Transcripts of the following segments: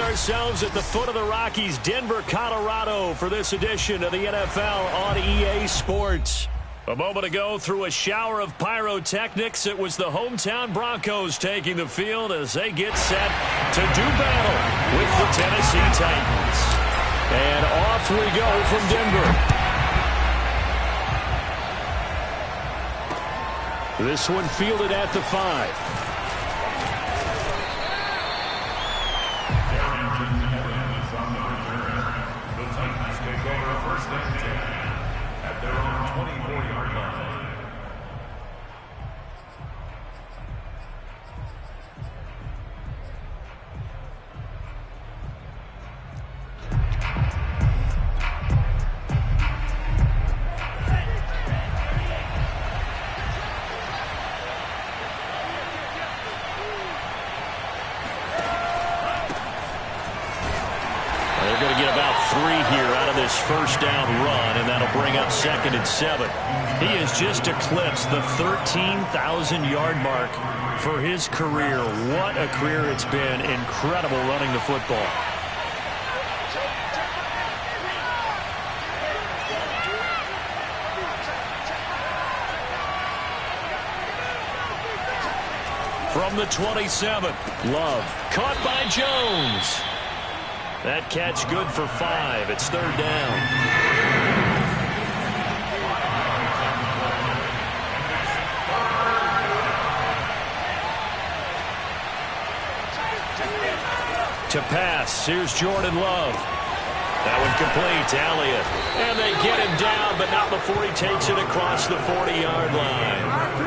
ourselves at the foot of the Rockies, Denver, Colorado, for this edition of the NFL on EA Sports. A moment ago, through a shower of pyrotechnics, it was the hometown Broncos taking the field as they get set to do battle with the Tennessee Titans. And off we go from Denver. This one fielded at the 5. First down run, and that'll bring up 2nd and 7. He has just eclipsed the 13,000-yard mark for his career. What a career it's been. Incredible running the football. From the 27, Love caught by Jones. That catch good for 5. It's 3rd down. To pass, here's Jordan Love. That one complete to Elliott. And they get him down, but not before he takes it across the 40-yard line.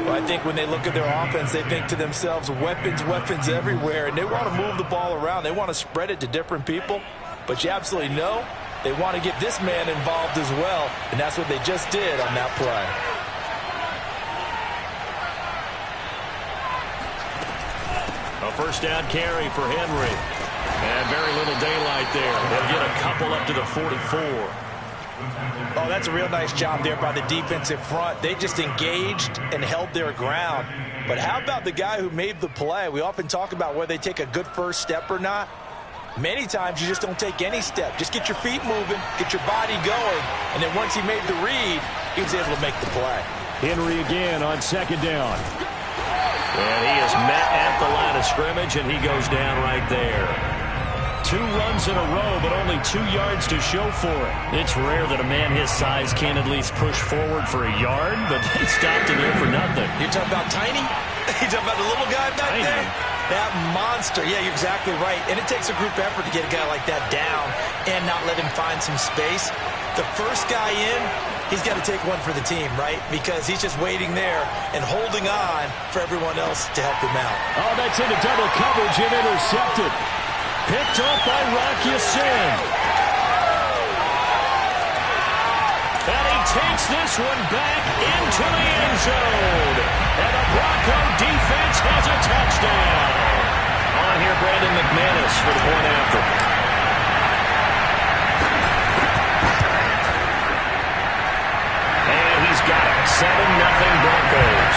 I think when they look at their offense, they think to themselves, weapons, weapons everywhere, and they want to move the ball around. They want to spread it to different people, but you absolutely know they want to get this man involved as well, and that's what they just did on that play. A first down carry for Henry, and very little daylight there. They'll get a couple up to the 44. Oh, that's a real nice job there by the defensive front. They just engaged and held their ground. But how about the guy who made the play? We often talk about whether they take a good first step or not. Many times you just don't take any step. Just get your feet moving, get your body going, and then once he made the read, he was able to make the play. Henry again on 2nd down. And he is met at the line of scrimmage, and he goes down right there. 2 runs in a row, but only 2 yards to show for it. It's rare that a man his size can at least push forward for a yard, but they stopped him there for nothing. You're talking about tiny? You're talking about the little guy back there? That monster. Yeah, you're exactly right. And it takes a group effort to get a guy like that down and not let him find some space. The first guy in, he's got to take one for the team, right? Because he's just waiting there and holding on for everyone else to help him out. Oh, that's into double coverage and intercepted. Picked up by Rocky Sin. And he takes this one back into the end zone. And the Bronco defense has a touchdown. On here, Brandon McManus for the point after. And he's got it. 7-0 Broncos.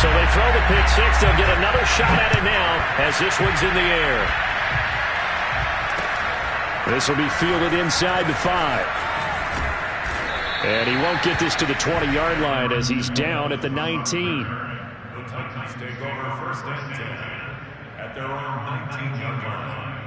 So they throw the pick six. They'll get another shot at it now as this one's in the air. This will be fielded inside the 5. And he won't get this to the 20-yard line as he's down at the 19. The Titans take over 1st and 10 at their own 19-yard line.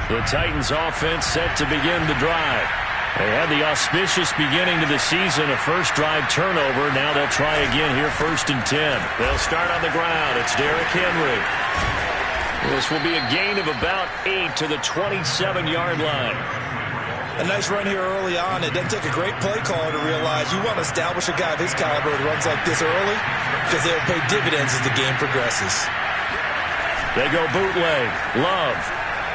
The Titans offense set to begin the drive. They had the auspicious beginning to the season, a first drive turnover. Now they'll try again here, 1st and 10. They'll start on the ground. It's Derrick Henry. This will be a gain of about 8 to the 27-yard line. A nice run here early on. It doesn't take a great play caller to realize you want to establish a guy of his caliber that runs like this early because they'll pay dividends as the game progresses. They go bootleg. Love.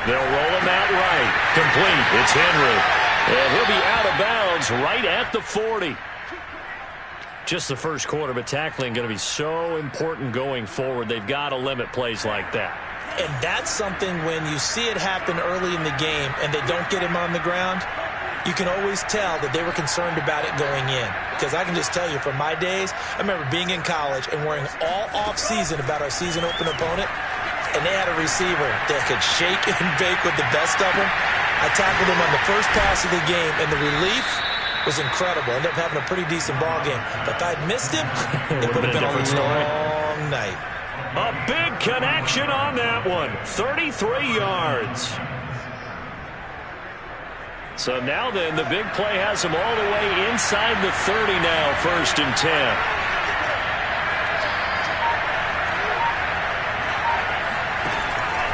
They'll roll him out right. Complete. It's Henry. And he'll be out of bounds right at the 40. Just the first quarter, but tackling going to be so important going forward. They've got to limit plays like that. And that's something when you see it happen early in the game and they don't get him on the ground, you can always tell that they were concerned about it going in. Because I can just tell you, from my days, I remember being in college and worrying all off-season about our season open opponent, and they had a receiver that could shake and bake with the best of them. I tackled him on the first pass of the game, and the relief was incredible. Ended up having a pretty decent ball game. But if I'd missed him, it would have been a long night. A big connection on that one. 33 yards. So now then, the big play has him all the way inside the 30 now, 1st and 10.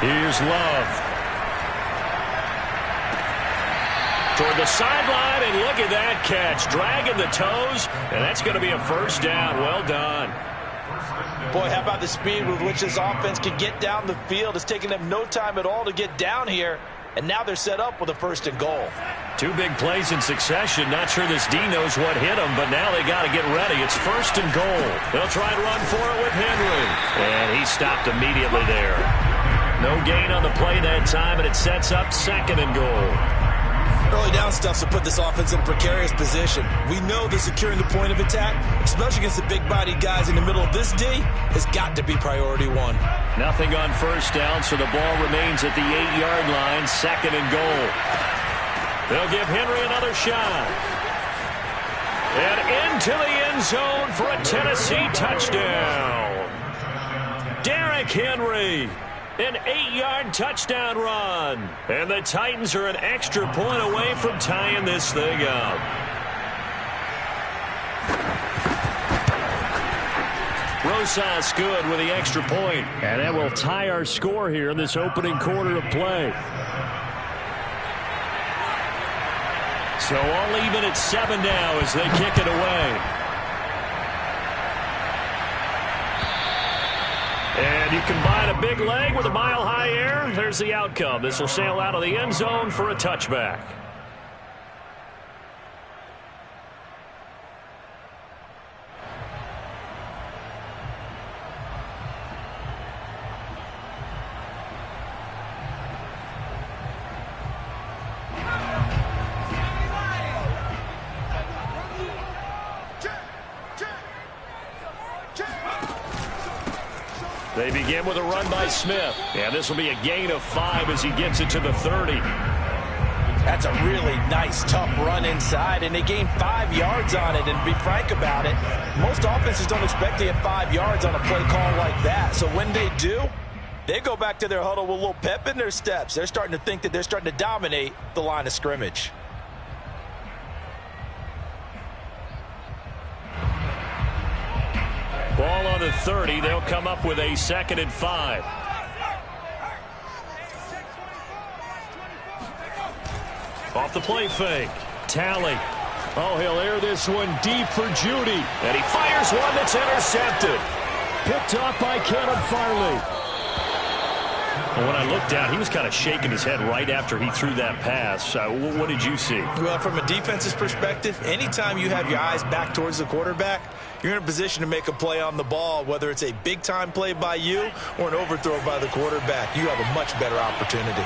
Here's Love. Toward the sideline, and look at that catch. Dragging the toes, and that's going to be a 1st down. Well done. Boy, how about the speed with which this offense can get down the field? It's taking them no time at all to get down here. And now they're set up with a 1st and goal. 2 big plays in succession. Not sure this D knows what hit him, but now they got to get ready. It's 1st and goal. They'll try and run for it with Henry. And he stopped immediately there. No gain on the play that time, and it sets up 2nd and goal. Early down stuff to put this offense in a precarious position. We know that securing the point of attack, especially against the big-bodied guys in the middle of this D, has got to be priority 1. Nothing on 1st down, so the ball remains at the 8-yard line, 2nd and goal. They'll give Henry another shot. And into the end zone for a Tennessee touchdown. Derrick Henry. An 8-yard touchdown run. And the Titans are an extra point away from tying this thing up. Rosas good with the extra point. And that will tie our score here in this opening quarter of play. So all even at 7 now as they kick it away. And you combine a big leg with a mile-high air. There's the outcome. This will sail out of the end zone for a touchback. They begin with a run by Smith. And this will be a gain of 5 as he gets it to the 30. That's a really nice, tough run inside, and they gain 5 yards on it. And to be frank about it, most offenses don't expect to get 5 yards on a play call like that. So when they do, they go back to their huddle with a little pep in their steps. They're starting to think that they're starting to dominate the line of scrimmage. Ball on the 30. They'll come up with a 2nd and 5. Off the play fake. Talley. Oh, he'll air this one deep for Judy. And he fires one that's intercepted. Picked off by Caleb Farley. And when I looked down, he was kind of shaking his head right after he threw that pass. What did you see? Well, from a defense's perspective, anytime you have your eyes back towards the quarterback, you're in a position to make a play on the ball, whether it's a big-time play by you or an overthrow by the quarterback. You have a much better opportunity.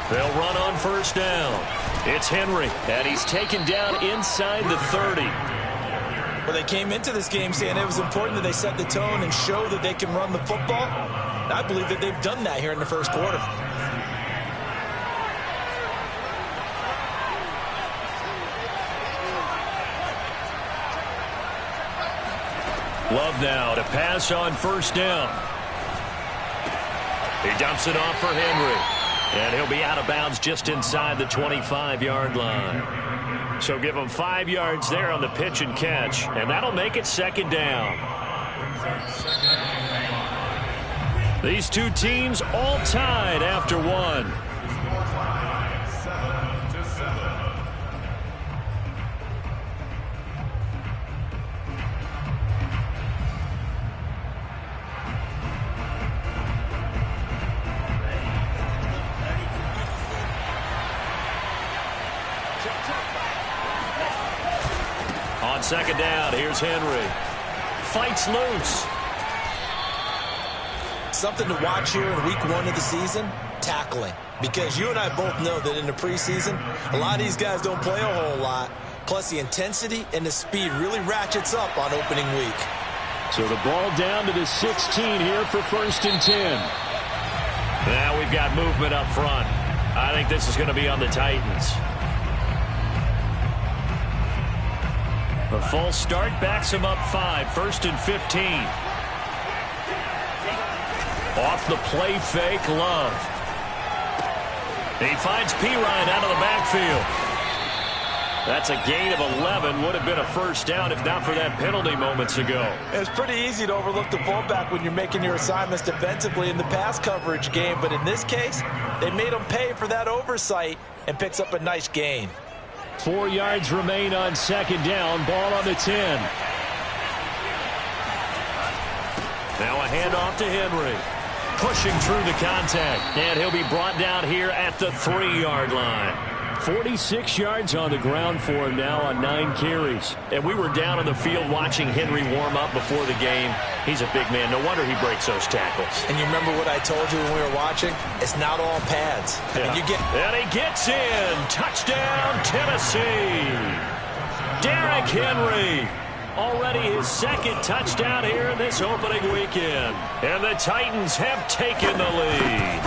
They'll run on 1st down. It's Henry, and he's taken down inside the 30. Well, they came into this game saying it was important that they set the tone and show that they can run the football. And I believe that they've done that here in the 1st quarter. Love now to pass on 1st down. He dumps it off for Henry. And he'll be out of bounds just inside the 25-yard line. So give him 5 yards there on the pitch and catch. And that'll make it 2nd down. These two teams all tied after 1. On 2nd down, here's Henry. Fights loose. Something to watch here in week 1 of the season. tackling. Because you and I both know that in the preseason, a lot of these guys don't play a whole lot. Plus, the intensity and the speed really ratchets up on opening week. So the ball down to the 16 here for 1st and 10. Now we've got movement up front. I think this is going to be on the Titans. The false start backs him up 5. 1st and 15. Off the play fake, Love. He finds Pirine out of the backfield. That's a gain of 11. Would have been a first down if not for that penalty moments ago. It's pretty easy to overlook the fullback when you're making your assignments defensively in the pass coverage game. But in this case, they made him pay for that oversight and picks up a nice gain. 4 yards remain on 2nd down. Ball on the 10. Now a handoff to Henry. Pushing through the contact. And he'll be brought down here at the 3-yard line. 46 yards on the ground for him now on 9 carries. And we were down on the field watching Henry warm up before the game. He's a big man. No wonder he breaks those tackles. And you remember what I told you when we were watching? It's not all pads. Yeah. And he gets in. Touchdown, Tennessee. Derrick Henry. Already his 2nd touchdown here in this opening weekend. And the Titans have taken the lead.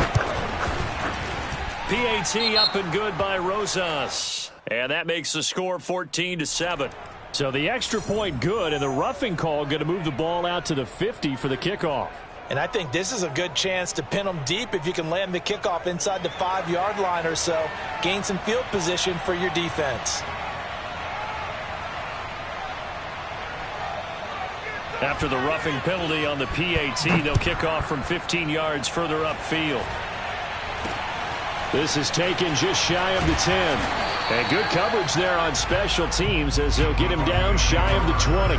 PAT up and good by Rosas. And that makes the score 14-7. So the extra point good, and the roughing call going to move the ball out to the 50 for the kickoff. And I think this is a good chance to pin them deep if you can land the kickoff inside the 5-yard line or so. Gain some field position for your defense. After the roughing penalty on the PAT, they'll kick off from 15 yards further upfield. This is taken just shy of the 10. And good coverage there on special teams as they'll get him down shy of the 20.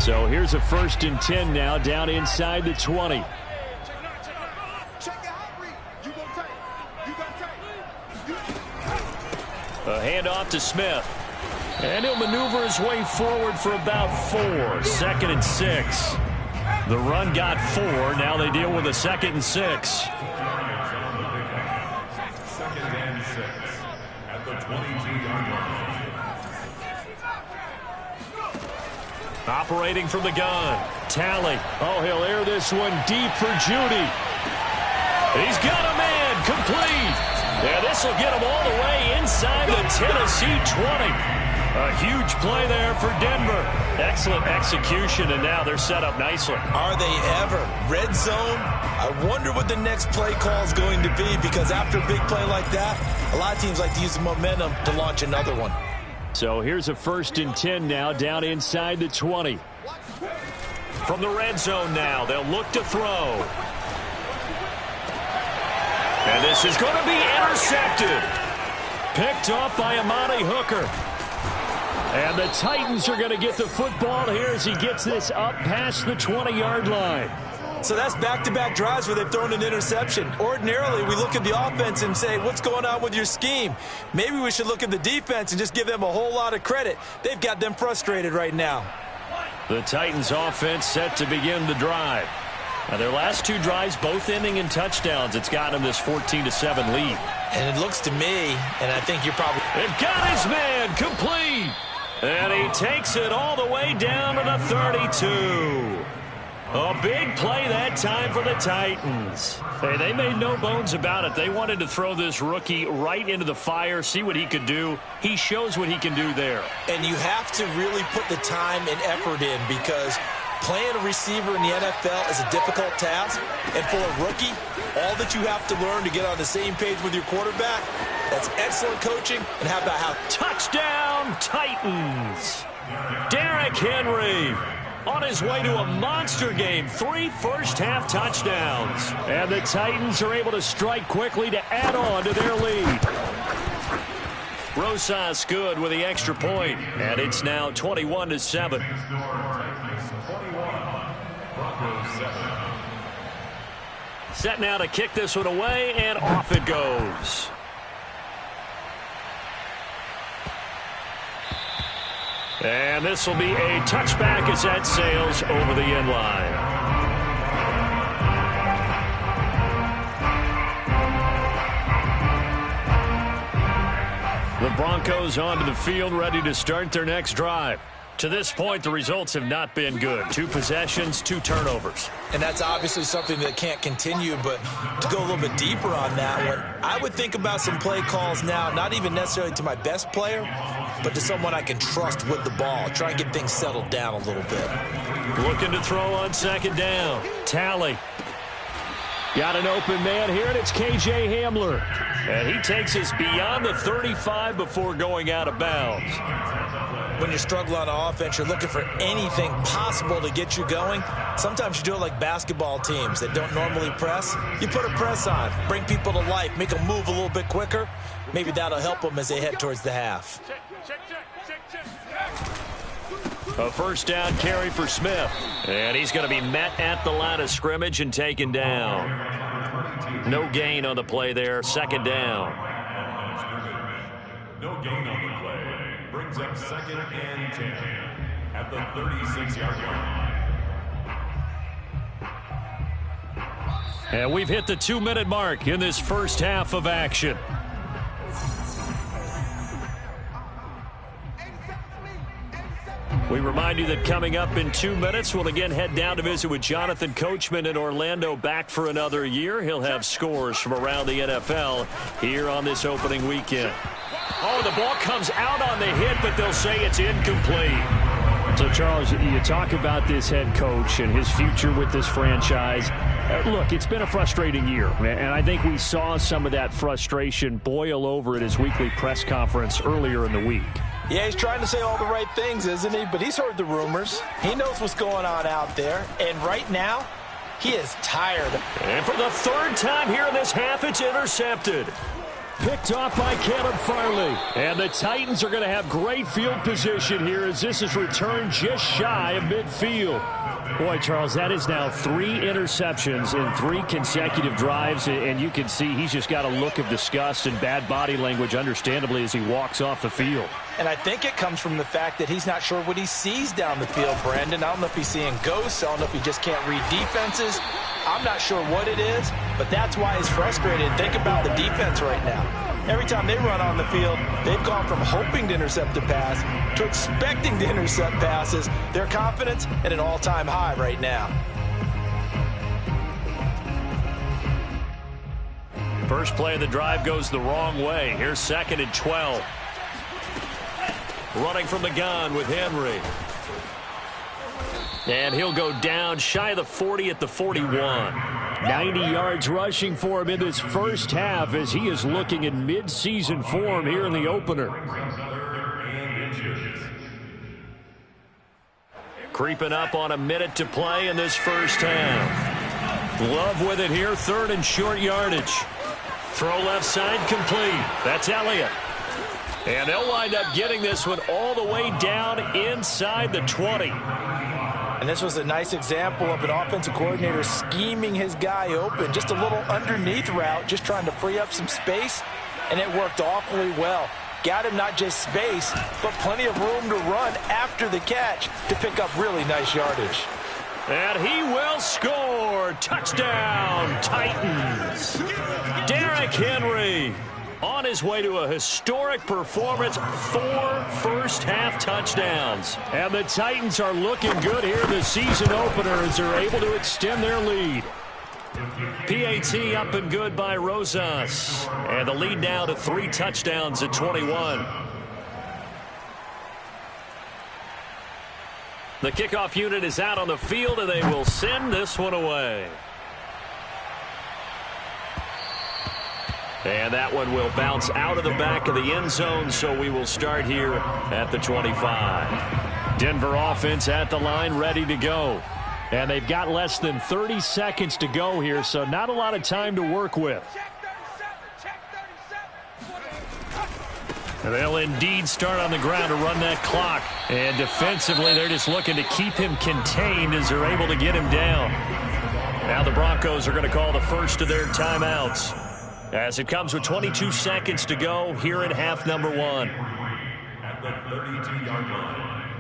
So here's a 1st and 10 now down inside the 20. A handoff to Smith. And he'll maneuver his way forward for about 4. 2nd and 6. The run got 4. Now they deal with a 2nd and 6. 2nd and 6 at the 22-yard line. Operating from the gun. Talley. Oh, he'll air this one deep for Judy. He's got a man. Complete. Yeah, this will get him all the way inside the Tennessee 20. A huge play there for Denver. Excellent execution, and now they're set up nicely. Are they ever? Red zone? I wonder what the next play call is going to be, because after a big play like that, a lot of teams like to use the momentum to launch another one. So here's a 1st and 10 now down inside the 20. From the red zone now, they'll look to throw. And this is going to be intercepted. Picked off by Amani Hooker. And the Titans are going to get the football here as he gets this up past the 20-yard line. So that's back-to-back drives where they've thrown an interception. Ordinarily, we look at the offense and say, what's going on with your scheme? Maybe we should look at the defense and just give them a whole lot of credit. They've got them frustrated right now. The Titans offense set to begin the drive. Now their last 2 drives both ending in touchdowns. It's got them this 14-7 lead. And it looks to me, and I think you're probably... They've got his man complete. And he takes it all the way down to the 32. A big play that time for the Titans. Hey, they made no bones about it. They wanted to throw this rookie right into the fire, see what he could do. He shows what he can do there. And you have to really put the time and effort in, because playing a receiver in the NFL is a difficult task. And for a rookie, all that you have to learn to get on the same page with your quarterback, that's excellent coaching. And how about how... Touchdown, Titans! Derrick Henry on his way to a monster game. 3 first-half touchdowns. And the Titans are able to strike quickly to add on to their lead. Rosas good with the extra point. And it's now 21-7. Set now to kick this one away, and off it goes. And this will be a touchback as that sails over the end line. The Broncos onto the field, ready to start their next drive. To this point, the results have not been good. 2 possessions, 2 turnovers. And that's obviously something that can't continue, but to go a little bit deeper on that one, I would think about some play calls now, not even necessarily to my best player, but to someone I can trust with the ball. Try and get things settled down a little bit. Looking to throw on second down. Talley. Got an open man here, and it's K.J. Hamler. And he takes us beyond the 35 before going out of bounds. When you're struggling on offense, you're looking for anything possible to get you going. Sometimes you do it like basketball teams that don't normally press. You put a press on, bring people to life, make them move a little bit quicker. Maybe that'll help them as they head towards the half. A first down carry for Smith. And he's going to be met at the line of scrimmage and taken down. No gain on the play there. Second down. No gain on the play. Brings up 2nd and 10 at the 36-yard line. And we've hit the 2-minute mark in this first half of action. We remind you that coming up in 2 minutes, we'll again head down to visit with Jonathan Coachman in Orlando, back for another year. He'll have scores from around the NFL here on this opening weekend. Oh, the ball comes out on the hit, but they'll say it's incomplete. So, Charles, you talk about this head coach and his future with this franchise. Look, it's been a frustrating year, and I think we saw some of that frustration boil over at his weekly press conference earlier in the week. Yeah, he's trying to say all the right things, isn't he? But he's heard the rumors. He knows what's going on out there. And right now, he is tired. And for the 3rd time here in this half, it's intercepted. Picked off by Caleb Farley. And the Titans are going to have great field position here as this is returned just shy of midfield. Boy, Charles, that is now 3 interceptions in 3 consecutive drives, and you can see he's just got a look of disgust and bad body language, understandably, as he walks off the field. And I think it comes from the fact that he's not sure what he sees down the field, Brandon. I don't know if he's seeing ghosts. I don't know if he just can't read defenses. I'm not sure what it is, but that's why he's frustrated. Think about the defense right now. Every time they run on the field, they've gone from hoping to intercept a pass to expecting to intercept passes. Their confidence at an all-time high right now. First play of the drive goes the wrong way. Here's 2nd and 12. Running from the gun with Henry. And he'll go down shy of the 40 at the 41. 90 yards rushing for him in this first half as he is looking in mid-season form here in the opener. Creeping up on a minute to play in this first half. Love with it here, 3rd and short yardage. Throw left side complete. That's Elliott. And they'll wind up getting this one all the way down inside the 20. And this was a nice example of an offensive coordinator scheming his guy open. Just a little underneath route, just trying to free up some space, and it worked awfully well. Got him not just space, but plenty of room to run after the catch to pick up really nice yardage. And he will score. Touchdown, Titans. Derrick Henry on his way to a historic performance, 4 first-half touchdowns. And the Titans are looking good here in the season opener as they're able to extend their lead. PAT up and good by Rosas. And the lead now to 3 touchdowns at 21. The kickoff unit is out on the field, and they will send this one away. And that one will bounce out of the back of the end zone, so we will start here at the 25. Denver offense at the line, ready to go. And they've got less than 30 seconds to go here, so not a lot of time to work with. They'll indeed start on the ground to run that clock. And defensively, they're just looking to keep him contained as they're able to get him down. Now the Broncos are going to call the first of their timeouts, as it comes with 22 seconds to go here in half number 1. At the 32-yard line,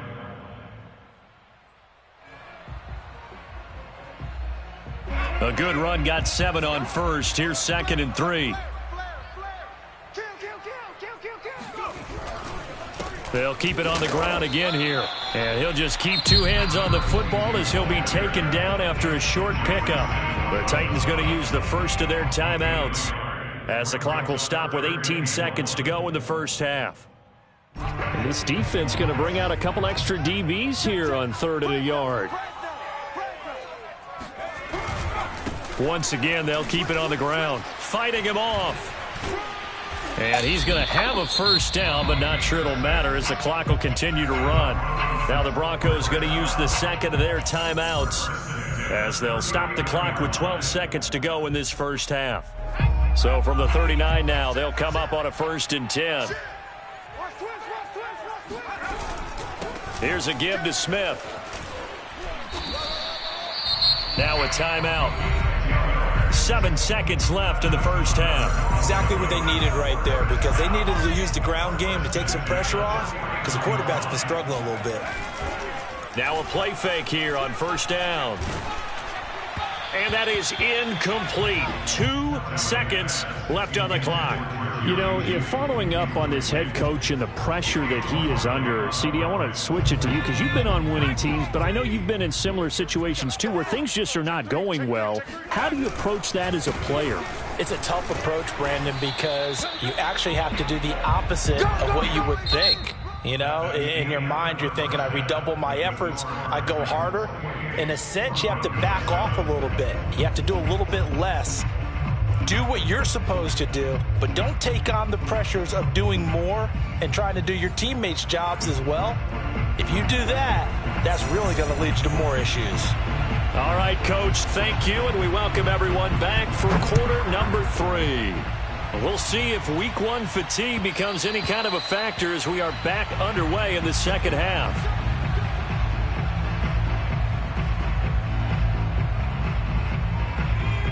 A good run got 7 on first. Here's 2nd and 3. They'll keep it on the ground again here. And he'll just keep 2 hands on the football as he'll be taken down after a short pickup. The Titans going to use the first of their timeouts as the clock will stop with 18 seconds to go in the first half. And this defense going to bring out a couple extra DBs here on 3rd and a yard. Once again, they'll keep it on the ground, fighting him off. And he's going to have a first down, but not sure it'll matter as the clock will continue to run. Now the Broncos going to use the second of their timeouts as they'll stop the clock with 12 seconds to go in this first half. So from the 39 now, they'll come up on a 1st and 10. Here's a give to Smith. Now a timeout. 7 seconds left in the first half. Exactly what they needed right there, because they needed to use the ground game to take some pressure off, because the quarterback's been struggling a little bit. Now a play fake here on 1st down. And that is incomplete. 2 seconds left on the clock. You know, if following up on this head coach and the pressure that he is under, CD, I want to switch it to you because you've been on winning teams, but I know you've been in similar situations too where things just are not going well. How do you approach that as a player? It's a tough approach, Brandon, because you actually have to do the opposite of what you would think. You know, in your mind, you're thinking, I redouble my efforts, I go harder. In a sense, you have to back off a little bit. You have to do a little bit less. Do what you're supposed to do, but don't take on the pressures of doing more and trying to do your teammates' jobs as well. If you do that, that's really going to lead you to more issues. All right, Coach, thank you, and we welcome everyone back for quarter number 3. We'll see if week 1 fatigue becomes any kind of a factor as we are back underway in the second half.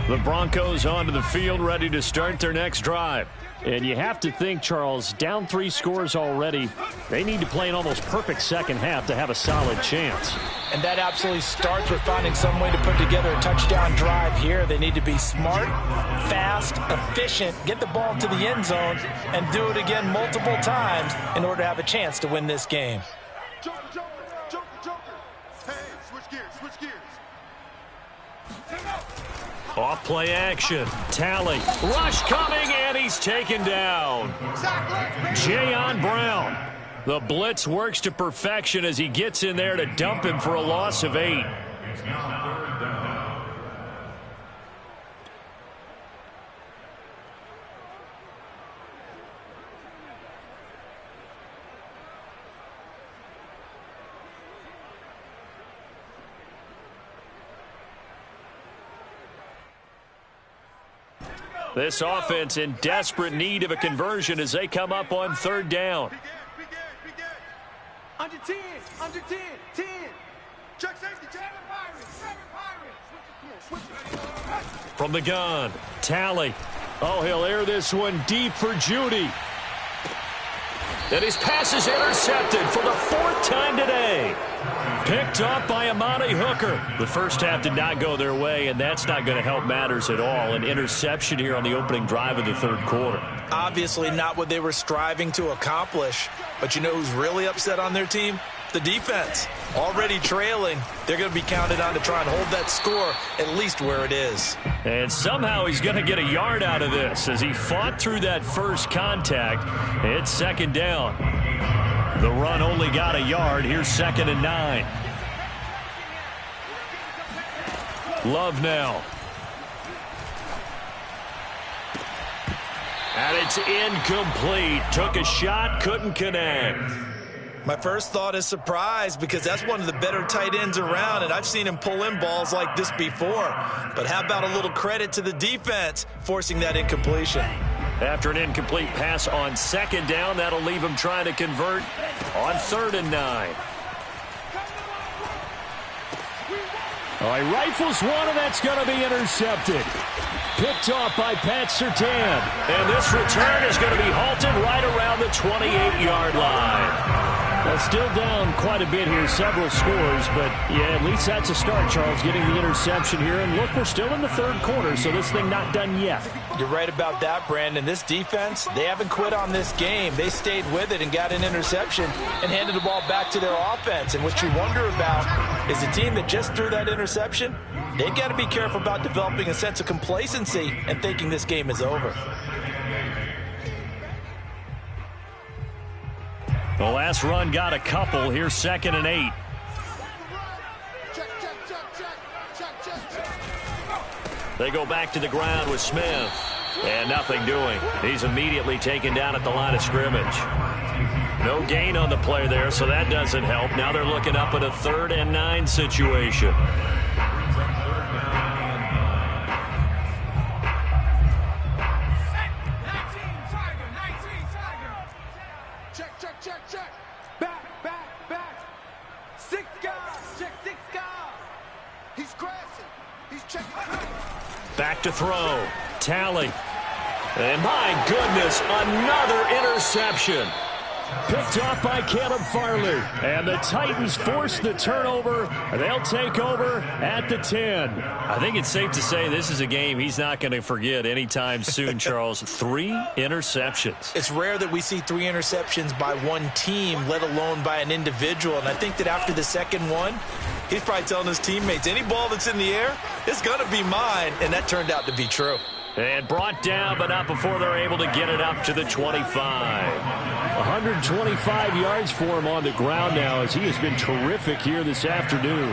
The Broncos onto the field, ready to start their next drive. And you have to think, Charles, down 3 scores already. They need to play an almost perfect second half to have a solid chance. And that absolutely starts with finding some way to put together a touchdown drive here. They need to be smart, fast, efficient, get the ball to the end zone, and do it again multiple times in order to have a chance to win this game. Joker. Hey, switch gears. Off play action. Tally. Rush coming, and he's taken down. Jayon Brown. The blitz works to perfection as he gets in there to dump him for a loss of 8. This offense in desperate need of a conversion as they come up on 3rd down. Under 10. 10. Check safety. From the gun, Tally. Oh, he'll air this one deep for Judy. And his pass is intercepted for the 4th time today. Picked off by Amani Hooker. The first half did not go their way, and that's not going to help matters at all. An interception here on the opening drive of the 3rd quarter. Obviously not what they were striving to accomplish. But you know who's really upset on their team? The defense. Already trailing. They're going to be counted on to try and hold that score at least where it is. And somehow he's going to get a yard out of this as he fought through that first contact. It's 2nd down. The run only got a yard. Here's 2nd and 9. Love now. And it's incomplete. Took a shot, couldn't connect. My first thought is surprise because that's one of the better tight ends around, and I've seen him pull in balls like this before. But how about a little credit to the defense forcing that incompletion? After an incomplete pass on 2nd down, that'll leave him trying to convert on 3rd and 9. Oh, he rifles one, and that's going to be intercepted. Picked off by Pat Surtain. And this return is going to be halted right around the 28-yard line. Well, still down quite a bit here, several scores, but yeah, at least that's a start, Charles, getting the interception here. And look, we're still in the third quarter, so this thing not done yet. You're right about that, Brandon. This defense, they haven't quit on this game. They stayed with it and got an interception and handed the ball back to their offense. And what you wonder about is the team that just threw that interception, they've got to be careful about developing a sense of complacency and thinking this game is over. The last run got a couple. Here's 2nd and 8. They go back to the ground with Smith. And nothing doing. He's immediately taken down at the line of scrimmage. No gain on the play there, so that doesn't help. Now they're looking up at a 3rd and 9 situation. Back to throw. Tally. And my goodness, another interception. Picked off by Caleb Farley. And the Titans force the turnover. They'll take over at the 10. I think it's safe to say this is a game he's not going to forget anytime soon, Charles. 3 interceptions. It's rare that we see 3 interceptions by one team, let alone by an individual. And I think that after the second one, he's probably telling his teammates, any ball that's in the air, it's going to be mine. And that turned out to be true. And brought down, but not before they're able to get it up to the 25. 125 yards for him on the ground now as he has been terrific here this afternoon.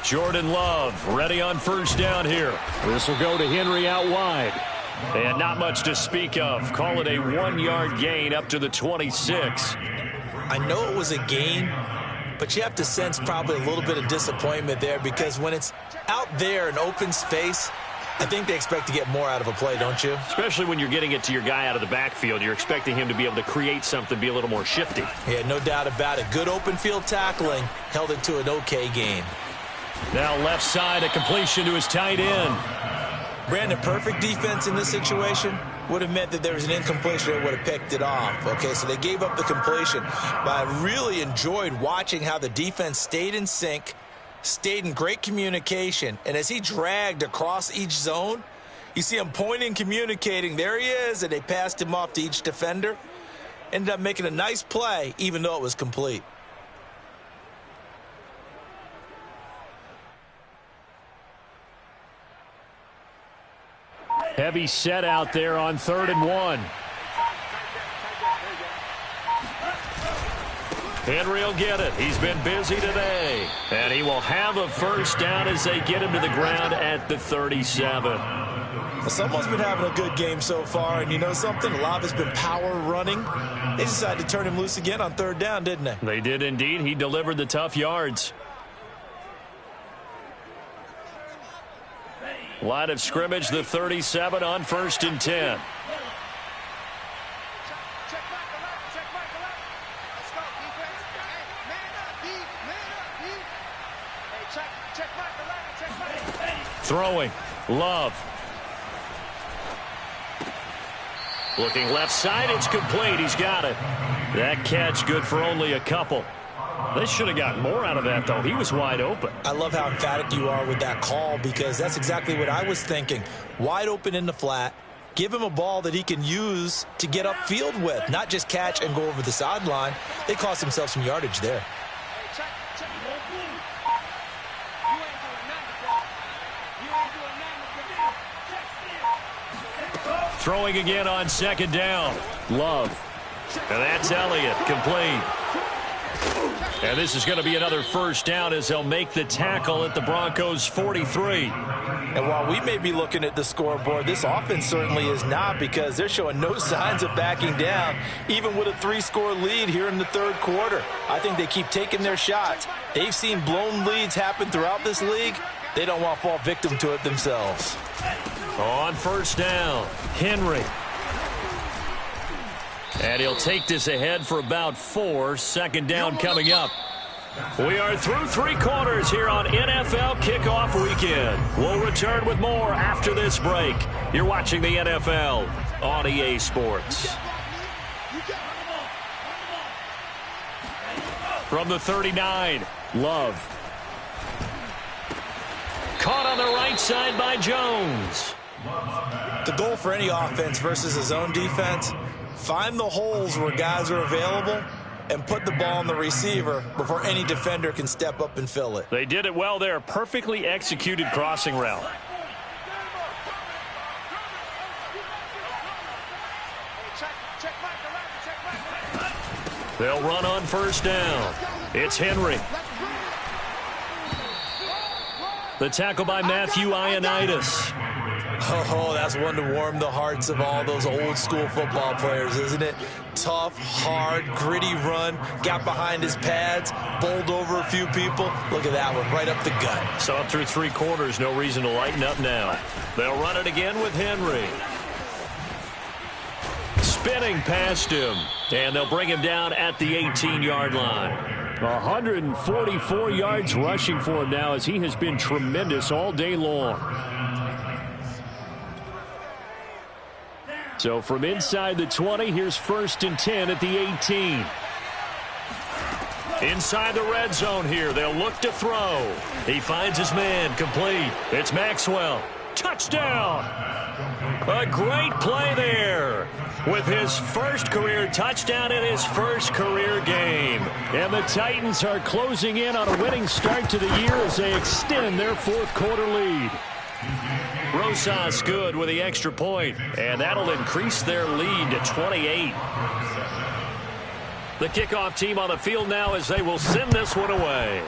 Jordan Love ready on first down here. This will go to Henry out wide. And not much to speak of. Call it a 1-yard gain up to the 26. I know it was a gain, but you have to sense probably a little bit of disappointment there because when it's out there in open space, I think they expect to get more out of a play, don't you? Especially when you're getting it to your guy out of the backfield. You're expecting him to be able to create something, be a little more shifty. Yeah, no doubt about it. Good open field tackling held it to an okay gain. Now left side, a completion to his tight end. Brandon, perfect defense in this situation would have meant that there was an incompletion. They would have picked it off. Okay, so they gave up the completion. But I really enjoyed watching how the defense stayed in sync, stayed in great communication. And as he dragged across each zone, you see him pointing, communicating. There he is, and they passed him off to each defender. Ended up making a nice play, even though it was complete. Heavy set out there on 3rd and 1. Henry will get it. He's been busy today. And he will have a first down as they get him to the ground at the 37. Well, someone's been having a good game so far, and you know something? A lot has been power running. They decided to turn him loose again on 3rd down, didn't they? They did indeed. He delivered the tough yards. Line of scrimmage, the 37 on 1st and 10. Throwing. Love. Looking left side. It's complete. He's got it. That catch good for only a couple. They should have gotten more out of that, though. He was wide open. I love how emphatic you are with that call because that's exactly what I was thinking. Wide open in the flat. Give him a ball that he can use to get upfield with, not just catch and go over the sideline. They cost themselves some yardage there. Throwing again on 2nd down. Love. And that's Elliott, complete. And this is going to be another first down as they'll make the tackle at the Broncos 43. And while we may be looking at the scoreboard, this offense certainly is not because they're showing no signs of backing down, even with a 3-score lead here in the 3rd quarter. I think they keep taking their shots. They've seen blown leads happen throughout this league. They don't want to fall victim to it themselves. On first down, Henry. And he'll take this ahead for about 4. 2nd down coming up. We are through 3 quarters here on NFL Kickoff Weekend. We'll return with more after this break. You're watching the NFL on EA Sports. From the 39, Love. Caught on the right side by Jones. The goal for any offense versus his own defense, find the holes where guys are available and put the ball on the receiver before any defender can step up and fill it. They did it well there. Perfectly executed crossing route. They'll run on first down. It's Henry. The tackle by Matthew Ioannidis. Oh, that's one to warm the hearts of all those old school football players, isn't it? Tough, hard, gritty run, got behind his pads, bowled over a few people. Look at that one, right up the gut. So up through 3 quarters, no reason to lighten up now. They'll run it again with Henry. Spinning past him, and they'll bring him down at the 18-yard line. 144 yards rushing for him now as he has been tremendous all day long. So from inside the 20, here's 1st and 10 at the 18. Inside the red zone here, they'll look to throw. He finds his man, complete. It's Maxwell. Touchdown! A great play there with his first career touchdown in his first career game. And the Titans are closing in on a winning start to the year as they extend their 4th quarter lead. Rosas good with the extra point, and that'll increase their lead to 28. The kickoff team on the field now as they will send this one away.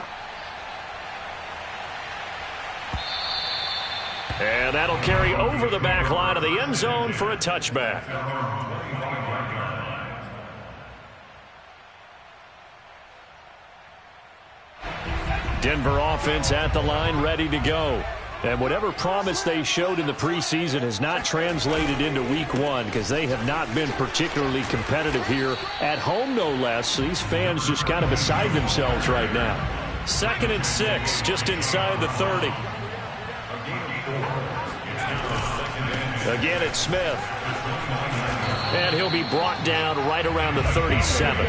And that'll carry over the back line of the end zone for a touchback. Denver offense at the line, ready to go. And whatever promise they showed in the preseason has not translated into week 1 because they have not been particularly competitive here at home, no less. So these fans just kind of beside themselves right now. 2nd and 6, just inside the 30. Again, it's Smith. And he'll be brought down right around the 37.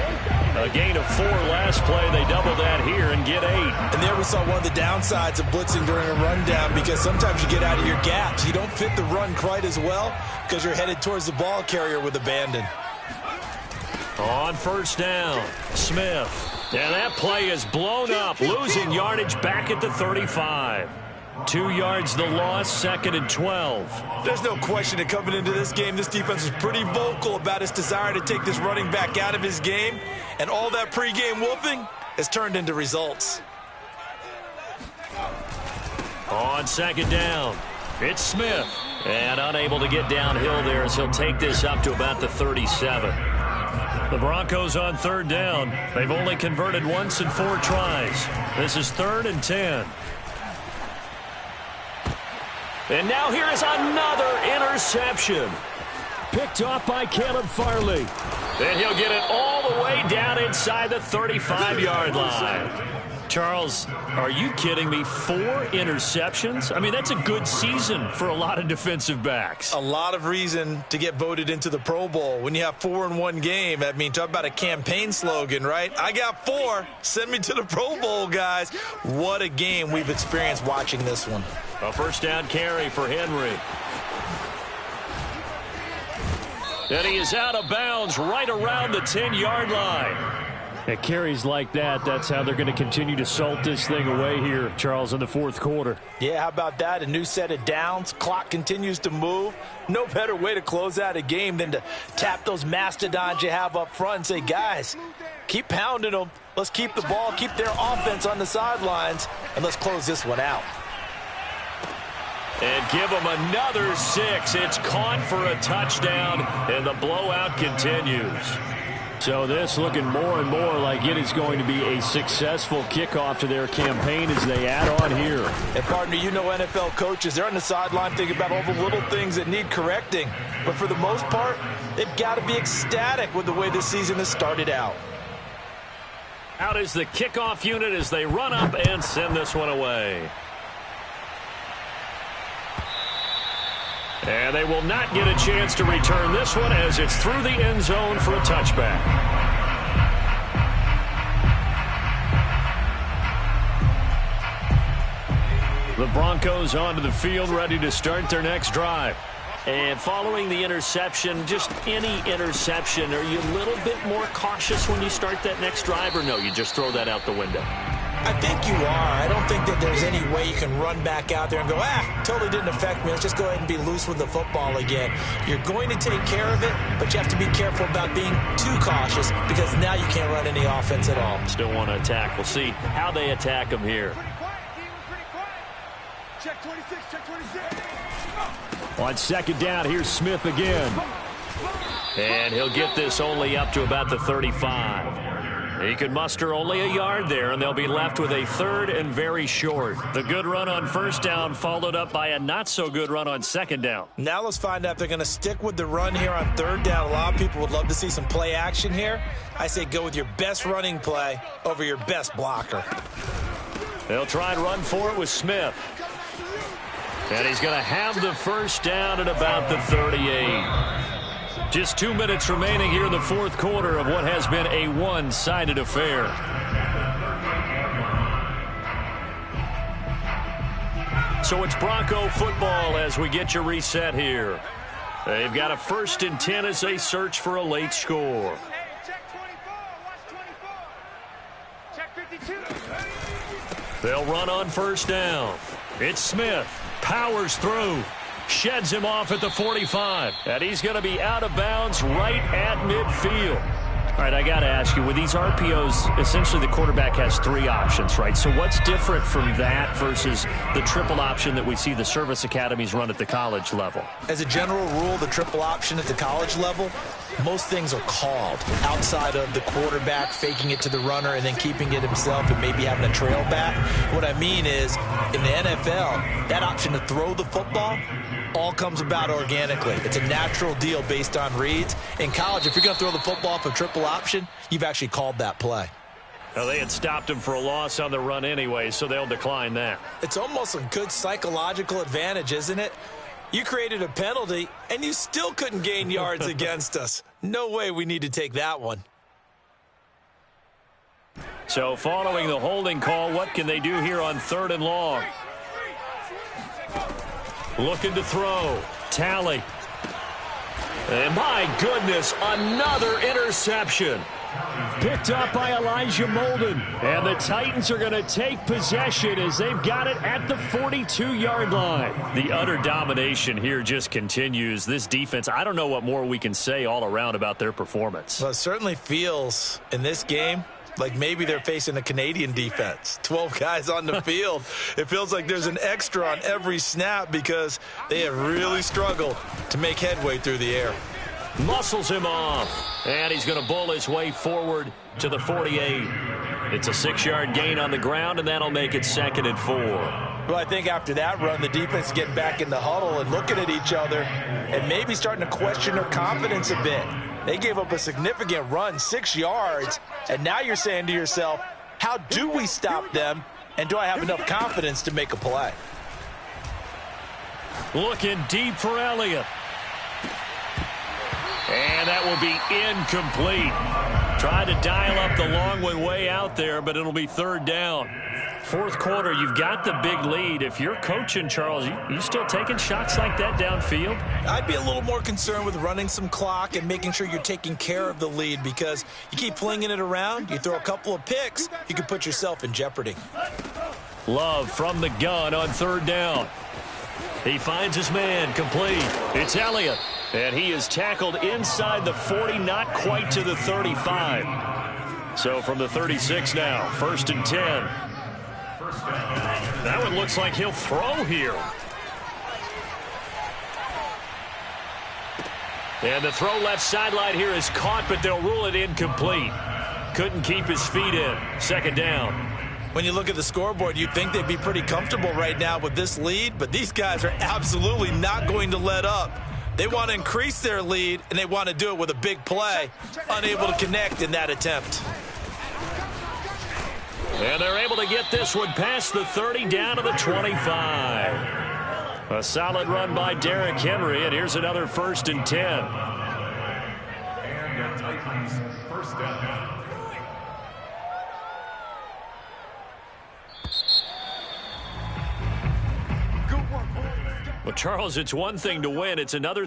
A gain of 4 last play. They double that here and get 8. And there we saw one of the downsides of blitzing during a rundown because sometimes you get out of your gaps. You don't fit the run quite as well because you're headed towards the ball carrier with abandon. On first down, Smith. And that play is blown up, losing yardage back at the 35. 2 yards the loss, 2nd and 12. There's no question that coming into this game, this defense was pretty vocal about its desire to take this running back out of his game. And all that pregame wolfing has turned into results. On 2nd down, it's Smith. And unable to get downhill there as he'll take this up to about the 37. The Broncos on 3rd down. They've only converted once in 4 tries. This is 3rd and 10. And now here is another interception. Picked off by Caleb Farley. And he'll get it all the way down inside the 35-yard line. Charles, are you kidding me? 4 interceptions? I mean, that's a good season for a lot of defensive backs. A lot of reason to get voted into the Pro Bowl. When you have 4 in one game, I mean, talk about a campaign slogan, right? I got 4. Send me to the Pro Bowl, guys. What a game we've experienced watching this one. A first down carry for Henry. And he is out of bounds right around the 10-yard line. At carries like that, that's how they're going to continue to salt this thing away here, Charles, in the 4th quarter. Yeah, how about that? A new set of downs. Clock continues to move. No better way to close out a game than to tap those mastodons you have up front and say, guys, keep pounding them. Let's keep the ball, keep their offense on the sidelines, and let's close this one out. And give them another 6. It's caught for a touchdown, and the blowout continues. So this looking more and more like it is going to be a successful kickoff to their campaign as they add on here. And, partner, you know NFL coaches, they're on the sideline thinking about all the little things that need correcting. But for the most part, they've got to be ecstatic with the way this season has started out. Out is the kickoff unit as they run up and send this one away. And they will not get a chance to return this one as it's through the end zone for a touchback. The Broncos onto the field, ready to start their next drive. And following the interception, just any interception, are you a little bit more cautious when you start that next drive, or no, you just throw that out the window? I think you are. I don't think that there's any way you can run back out there and go, totally didn't affect me. Let's just go ahead and be loose with the football again. You're going to take care of it, but you have to be careful about being too cautious because now you can't run any offense at all. Still want to attack. We'll see how they attack them here. Check 26, check 26. On second down, here's Smith again. And he'll get this only up to about the 35. He could muster only a yard there, and they'll be left with a third and very short. The good run on first down followed up by a not-so-good run on second down. Now let's find out if they're going to stick with the run here on third down. A lot of people would love to see some play action here. I say go with your best running play over your best blocker. They'll try and run for it with Smith. And he's going to have the first down at about the 38. Just 2 minutes remaining here in the fourth quarter of what has been a one-sided affair. So it's Bronco football as we get your reset here. They've got a 1st and 10 as they search for a late score. Check 24, watch 24. Check 52. They'll run on first down. It's Smith. Powers through. Sheds him off at the 45. And he's going to be out of bounds right at midfield. All right, I got to ask you, with these RPOs, essentially the quarterback has 3 options, right? So what's different from that versus the triple option that we see the service academies run at the college level? As a general rule, the triple option at the college level, most things are called outside of the quarterback faking it to the runner and then keeping it himself and maybe having a trail back. What I mean is, in the NFL, that option to throw the football all comes about organically. It's a natural deal based on reads. In college, if you're going to throw the football off a triple option, you've actually called that play. Well, they had stopped him for a loss on the run anyway, so they'll decline that. It's almost a good psychological advantage, isn't it? You created a penalty, and you still couldn't gain yards against us. No way we need to take that one. So following the holding call, what can they do here on 3rd and long? Looking to throw. Tally. And my goodness, another interception. Picked up by Elijah Molden. And the Titans are going to take possession as they've got it at the 42-yard line. The utter domination here just continues. This defense, I don't know what more we can say all around about their performance. Well, it certainly feels in this game like maybe they're facing a Canadian defense. 12 guys on the field. It feels like there's an extra on every snap because they have really struggled to make headway through the air. Muscles him off. And he's going to bull his way forward to the 48. It's a 6-yard gain on the ground, and that'll make it 2nd and 4. Well, I think after that run, the defense is getting back in the huddle and looking at each other and maybe starting to question their confidence a bit. They gave up a significant run, 6 yards, and now you're saying to yourself, how do we stop them, and do I have enough confidence to make a play? Looking deep for Elliott. And that will be incomplete. Tried to dial up the long one way out there, but it'll be 3rd down. Fourth quarter, you've got the big lead. If you're coaching, Charles, you still taking shots like that downfield? I'd be a little more concerned with running some clock and making sure you're taking care of the lead because you keep flinging it around, you throw a couple of picks, you can put yourself in jeopardy. Love from the gun on 3rd down. He finds his man complete. It's Elliott. And he is tackled inside the 40, not quite to the 35. So from the 36 now, 1st and 10. That one looks like he'll throw here. And the throw left sideline here is caught, but they'll rule it incomplete. Couldn't keep his feet in. 2nd down. When you look at the scoreboard, you'd think they'd be pretty comfortable right now with this lead, but these guys are absolutely not going to let up. They want to increase their lead, and they want to do it with a big play. Unable to connect in that attempt. And they're able to get this one past the 30 down to the 25. A solid run by Derrick Henry, and here's another 1st and 10. And the Titans first down. Well, Charles, it's one thing to win. It's another